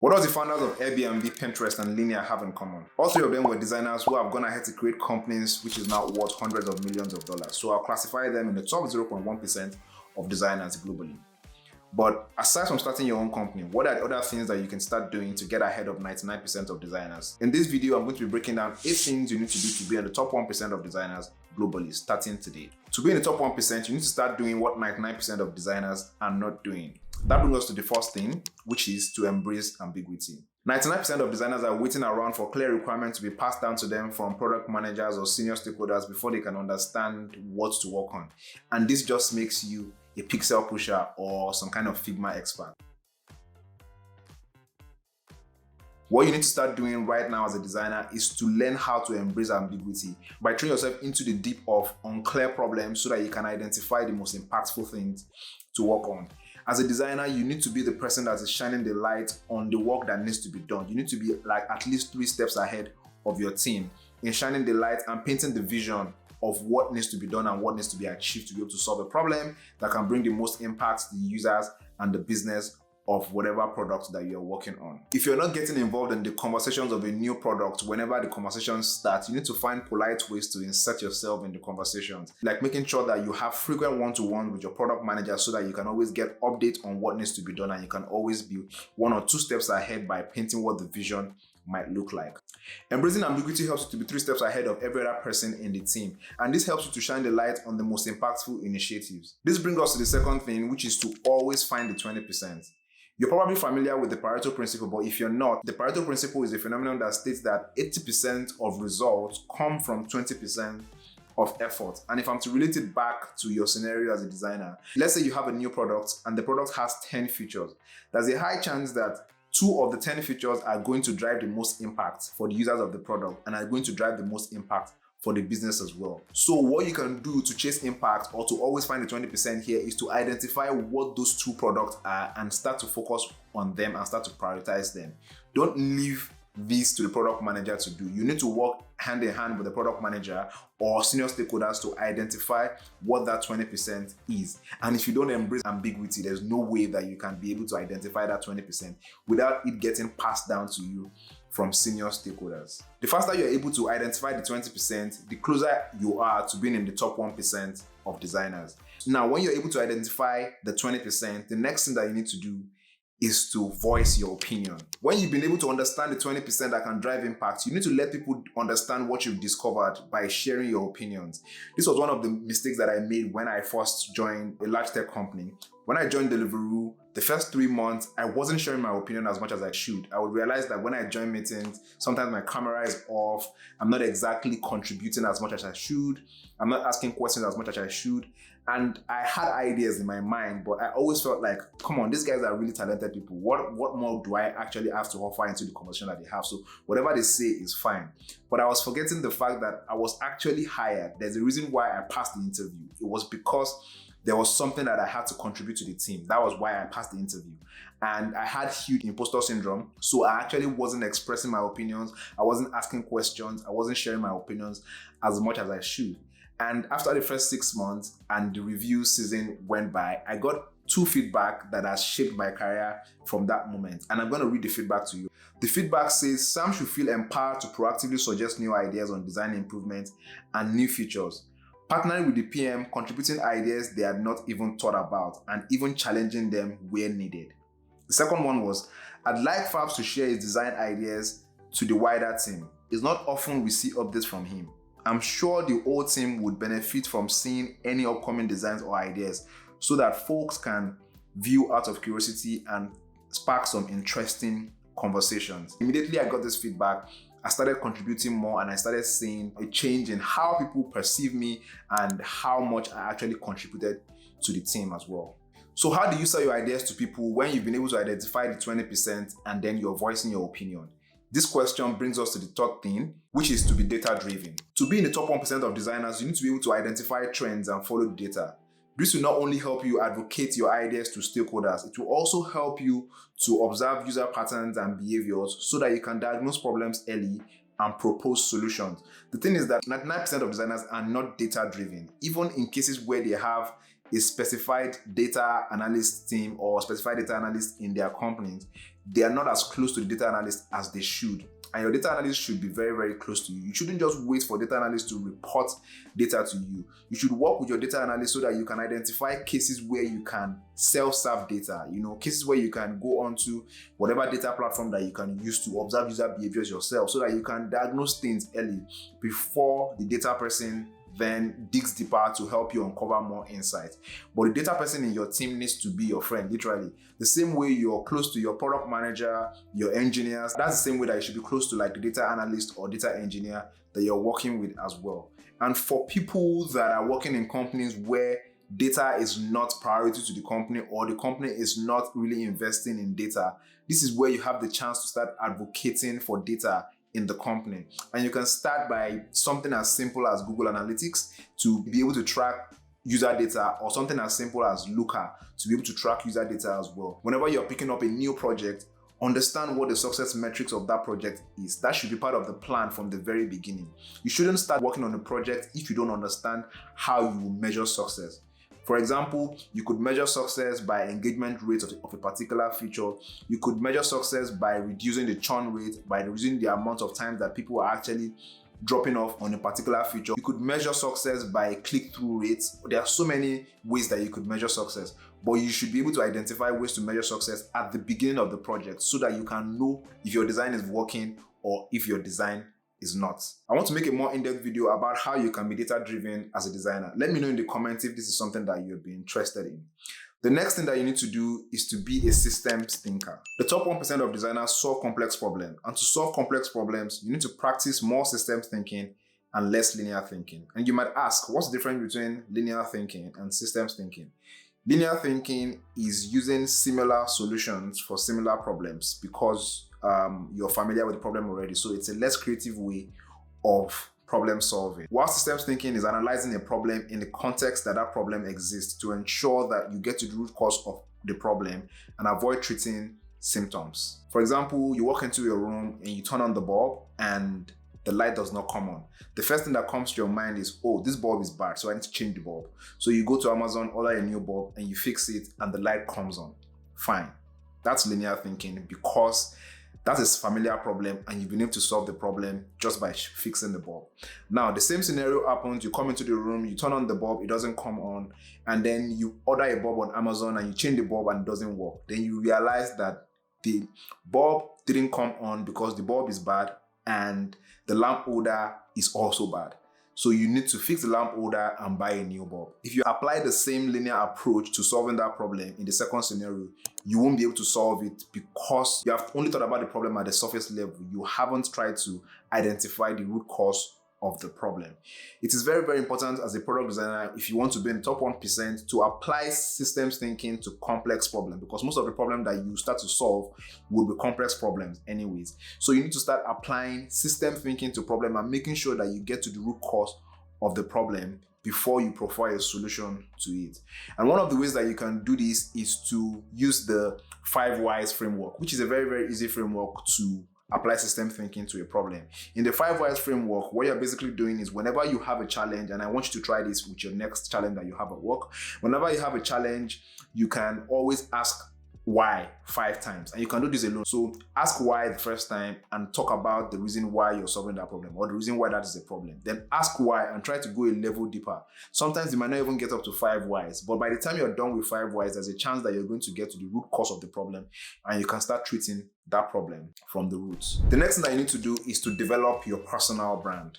What does the founders of Airbnb, Pinterest, and Linear have in common? All three of them were designers who have gone ahead to create companies which is now worth hundreds of millions of dollars. So I'll classify them in the top 0.1% of designers globally. But aside from starting your own company, what are the other things that you can start doing to get ahead of 99% of designers? In this video, I'm going to be breaking down 8 things you need to do to be in the top 1% of designers globally, starting today. To be in the top 1%, you need to start doing what 99% of designers are not doing. That brings us to the first thing, which is to embrace ambiguity. 99% of designers are waiting around for clear requirements to be passed down to them from product managers or senior stakeholders before they can understand what to work on. And this just makes you a pixel pusher or some kind of Figma expert. What you need to start doing right now as a designer is to learn how to embrace ambiguity by throwing yourself into the deep of unclear problems so that you can identify the most impactful things to work on. As a designer, you need to be the person that is shining the light on the work that needs to be done. You need to be like at least 3 steps ahead of your team in shining the light and painting the vision of what needs to be done and what needs to be achieved to be able to solve a problem that can bring the most impact to the users and the business of whatever product that you're working on. If you're not getting involved in the conversations of a new product, whenever the conversation starts, you need to find polite ways to insert yourself in the conversations, like making sure that you have frequent one-to-one with your product manager so that you can always get updates on what needs to be done and you can always be 1 or 2 steps ahead by painting what the vision might look like. Embracing ambiguity helps you to be 3 steps ahead of every other person in the team, and this helps you to shine the light on the most impactful initiatives. This brings us to the second thing, which is to always find the 20%. You're probably familiar with the Pareto principle, but if you're not, the Pareto principle is a phenomenon that states that 80% of results come from 20% of effort. And if I'm to relate it back to your scenario as a designer, let's say you have a new product and the product has 10 features. There's a high chance that 2 of the 10 features are going to drive the most impact for the users of the product and are going to drive the most impact for the business as well. So what you can do to chase impact or to always find the 20% here is to identify what those 2 products are and start to focus on them and start to prioritize them. Don't leave these to the product manager to do. You need to work hand in hand with the product manager or senior stakeholders to identify what that 20% is. And if you don't embrace ambiguity, there's no way that you can be able to identify that 20% without it getting passed down to you from senior stakeholders. The faster you're able to identify the 20%, the closer you are to being in the top 1% of designers. Now, when you're able to identify the 20%, the next thing that you need to do is to voice your opinion. When you've been able to understand the 20% that can drive impact, you need to let people understand what you've discovered by sharing your opinions. This was one of the mistakes that I made when I first joined a large tech company. When I joined Deliveroo, the first 3 months, I wasn't sharing my opinion as much as I should. I would realize that when I join meetings, sometimes my camera is off. I'm not exactly contributing as much as I should. I'm not asking questions as much as I should. And I had ideas in my mind, but I always felt like, come on, these guys are really talented people. What more do I actually have to offer into the conversation that they have? So whatever they say is fine. But I was forgetting the fact that I was actually hired. There's a reason why I passed the interview. It was because there was something that I had to contribute to the team. That was why I passed the interview. And I had huge imposter syndrome. So I actually wasn't expressing my opinions. I wasn't asking questions. I wasn't sharing my opinions as much as I should. And after the first 6 months and the review season went by, I got 2 feedback that has shaped my career from that moment. And I'm going to read the feedback to you. The feedback says Sam should feel empowered to proactively suggest new ideas on design improvements and new features. Partnering with the PM, contributing ideas they had not even thought about, and even challenging them where needed. The second one was, I'd like Fabs to share his design ideas to the wider team. It's not often we see updates from him. I'm sure the whole team would benefit from seeing any upcoming designs or ideas so that folks can view out of curiosity and spark some interesting conversations. Immediately I got this feedback, I started contributing more and I started seeing a change in how people perceive me and how much I actually contributed to the team as well. So how do you sell your ideas to people when you've been able to identify the 20% and then you're voicing your opinion? This question brings us to the third thing, which is to be data-driven. To be in the top 1% of designers, you need to be able to identify trends and follow the data. This will not only help you advocate your ideas to stakeholders, it will also help you to observe user patterns and behaviors so that you can diagnose problems early and propose solutions. The thing is that 99% of designers are not data-driven, even in cases where they have a specified data analyst team or specified data analyst in their companies. they are not as close to the data analyst as they should. And your data analyst should be very, very close to you. You shouldn't just wait for data analysts to report data to you. You should work with your data analyst so that you can identify cases where you can self-serve data, cases where you can go onto whatever data platform that you can use to observe user behaviors yourself, so that you can diagnose things early before the data person then digs deeper to help you uncover more insight. But the data person in your team needs to be your friend, literally. The same way you're close to your product manager, your engineers, that's the same way that you should be close to like the data analyst or data engineer that you're working with as well. And for people that are working in companies where data is not priority to the company, or the company is not really investing in data, this is where you have the chance to start advocating for data in the company. And you can start by something as simple as Google Analytics to be able to track user data, or something as simple as Looker to be able to track user data as well. Whenever you're picking up a new project, understand what the success metrics of that project is. That should be part of the plan from the very beginning. You shouldn't start working on a project if you don't understand how you measure success. For example, you could measure success by engagement rate of a particular feature. You could measure success by reducing the churn rate, by reducing the amount of times that people are actually dropping off on a particular feature. You could measure success by click-through rates. There are so many ways that you could measure success, but you should be able to identify ways to measure success at the beginning of the project so that you can know if your design is working or if your design is not. I want to make a more in-depth video about how you can be data-driven as a designer. Let me know in the comments if this is something that you'd be interested in. The next thing that you need to do is to be a systems thinker. The top 1% of designers solve complex problems, and to solve complex problems, you need to practice more systems thinking and less linear thinking. And you might ask, what's the difference between linear thinking and systems thinking? Linear thinking is using similar solutions for similar problems because you're familiar with the problem already, so it's a less creative way of problem solving. While systems thinking is analyzing a problem in the context that that problem exists to ensure that you get to the root cause of the problem and avoid treating symptoms. For example, you walk into your room and you turn on the bulb and the light does not come on. The first thing that comes to your mind is, oh, this bulb is bad, so I need to change the bulb. So you go to Amazon, order a new bulb, and you fix it, and the light comes on. Fine. That's linear thinking because that is a familiar problem and you've been able to solve the problem just by fixing the bulb. Now, the same scenario happens. You come into the room, you turn on the bulb, it doesn't come on, and then you order a bulb on Amazon and you change the bulb and it doesn't work. Then you realize that the bulb didn't come on because the bulb is bad and the lamp holder is also bad. So you need to fix the lamp holder and buy a new bulb. If you apply the same linear approach to solving that problem in the second scenario, you won't be able to solve it because you have only thought about the problem at the surface level. You haven't tried to identify the root cause of the problem. It is very, very important as a product designer, if you want to be in the top 1%, to apply systems thinking to complex problems, because most of the problem that you start to solve will be complex problems anyways. So you need to start applying system thinking to problem and making sure that you get to the root cause of the problem before you profile a solution to it. And one of the ways that you can do this is to use the 5 whys framework, which is a very, very easy framework to apply system thinking to a problem. In the 5 whys framework, what you're basically doing is whenever you have a challenge, and I want you to try this with your next challenge that you have at work, whenever you have a challenge, you can always ask why 5 times, and you can do this alone. So ask why the first time and talk about the reason why you're solving that problem or the reason why that is a problem. Then ask why and try to go a level deeper. Sometimes you might not even get up to 5 whys, but by the time you're done with 5 whys, there's a chance that you're going to get to the root cause of the problem and you can start treating that problem from the roots. The next thing that you need to do is to develop your personal brand.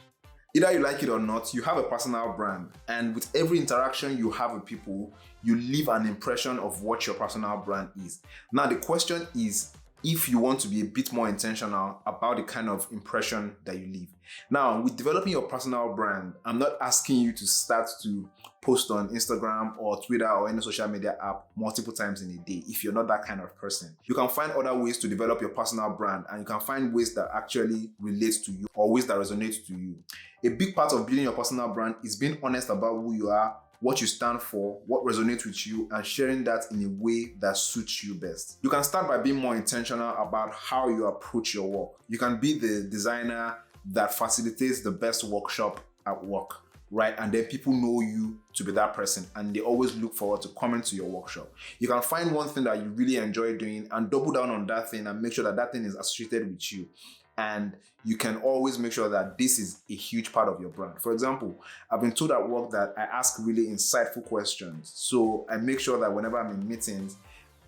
Either you like it or not, you have a personal brand, and with every interaction you have with people, you leave an impression of what your personal brand is. Now, the question is if you want to be a bit more intentional about the kind of impression that you leave. Now, with developing your personal brand, I'm not asking you to start to post on Instagram or Twitter or any social media app multiple times in a day if you're not that kind of person. You can find other ways to develop your personal brand, and you can find ways that actually relate to you or ways that resonate to you. A big part of building your personal brand is being honest about who you are, what you stand for, what resonates with you, and sharing that in a way that suits you best. You can start by being more intentional about how you approach your work. You can be the designer that facilitates the best workshop at work. right? And then people know you to be that person, and they always look forward to coming to your workshop. You can find one thing that you really enjoy doing and double down on that thing and make sure that that thing is associated with you. And you can always make sure that this is a huge part of your brand. For example, I've been told at work that I ask really insightful questions. So I make sure that whenever I'm in meetings,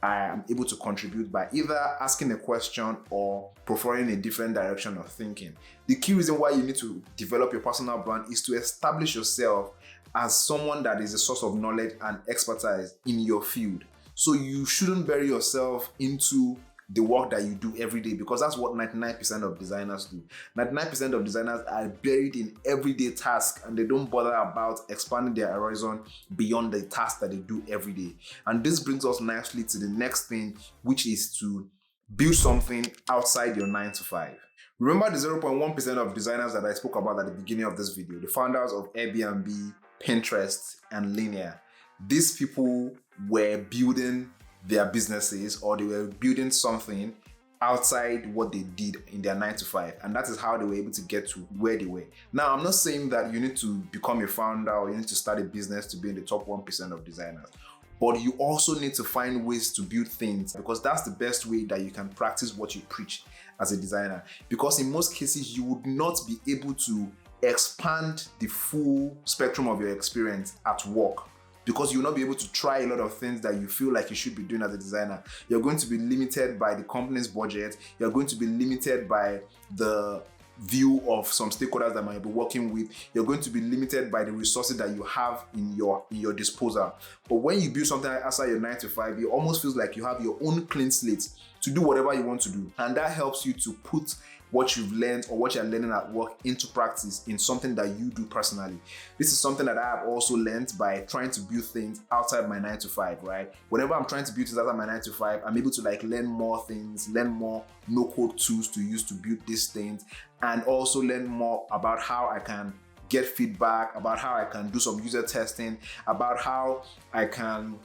I am able to contribute by either asking a question or preferring a different direction of thinking. The key reason why you need to develop your personal brand is to establish yourself as someone that is a source of knowledge and expertise in your field. So you shouldn't bury yourself into the work that you do every day, because that's what 99% of designers do. 99% of designers are buried in everyday tasks, and they don't bother about expanding their horizon beyond the tasks that they do every day. And this brings us nicely to the next thing, which is to build something outside your 9 to 5. Remember the 0.1% of designers that I spoke about at the beginning of this video, the founders of Airbnb, Pinterest, and Linear. These people were building their businesses, or they were building something outside what they did in their 9 to 5, and that is how they were able to get to where they were. Now, I'm not saying that you need to become a founder or you need to start a business to be in the top 1% of designers, but you also need to find ways to build things, because that's the best way that you can practice what you preach as a designer. Because in most cases, you would not be able to expand the full spectrum of your experience at work, because you'll not be able to try a lot of things that you feel like you should be doing as a designer. You're going to be limited by the company's budget. You're going to be limited by the view of some stakeholders that might be working with. You're going to be limited by the resources that you have in your disposal. But when you build something outside your 9 to 5, it almost feels like you have your own clean slate to do whatever you want to do. And that helps you to put what you've learned or what you're learning at work into practice in something that you do personally. This is something that I have also learned by trying to build things outside my 9 to 5, right? Whenever I'm trying to build things outside my 9 to 5, I'm able to learn more things, learn more no-code tools to use to build these things, and also learn more about how I can get feedback, about how I can do some user testing, about how I can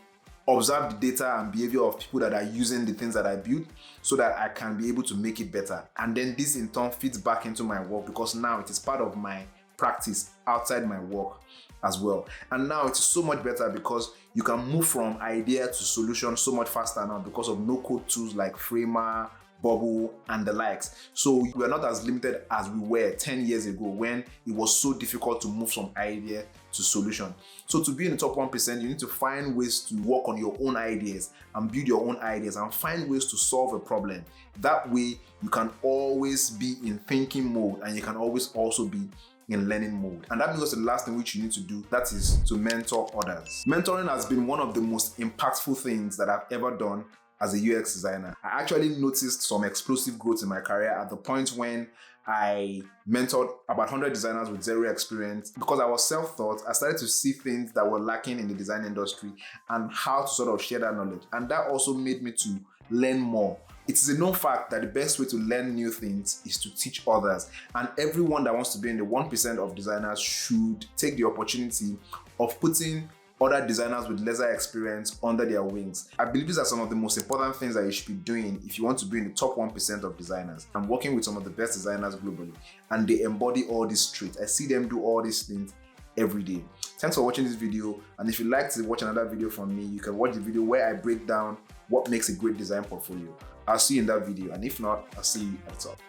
observe the data and behavior of people that are using the things that I built, so that I can be able to make it better. And then this in turn feeds back into my work, because now it is part of my practice outside my work as well. And now it's so much better because you can move from idea to solution so much faster now because of no-code tools like Framer, Bubble, and the likes. So we are not as limited as we were 10 years ago when it was so difficult to move from idea to solution. So to be in the top 1%, you need to find ways to work on your own ideas and build your own ideas and find ways to solve a problem. That way you can always be in thinking mode, and you can always also be in learning mode. And that brings us to the last thing which you need to do, that is to mentor others. Mentoring has been one of the most impactful things that I've ever done as a UX designer. I actually noticed some explosive growth in my career at the point when I mentored about 100 designers with zero experience. Because I was self-taught, I started to see things that were lacking in the design industry and how to sort of share that knowledge. And that also made me to learn more. It is a known fact that the best way to learn new things is to teach others. And everyone that wants to be in the 1% of designers should take the opportunity of putting other designers with lesser experience under their wings. I believe these are some of the most important things that you should be doing if you want to be in the top 1% of designers. I'm working with some of the best designers globally, and they embody all these traits. I see them do all these things every day. Thanks for watching this video, and if you'd like to watch another video from me, you can watch the video where I break down what makes a great design portfolio. I'll see you in that video, and if not, I'll see you at the top.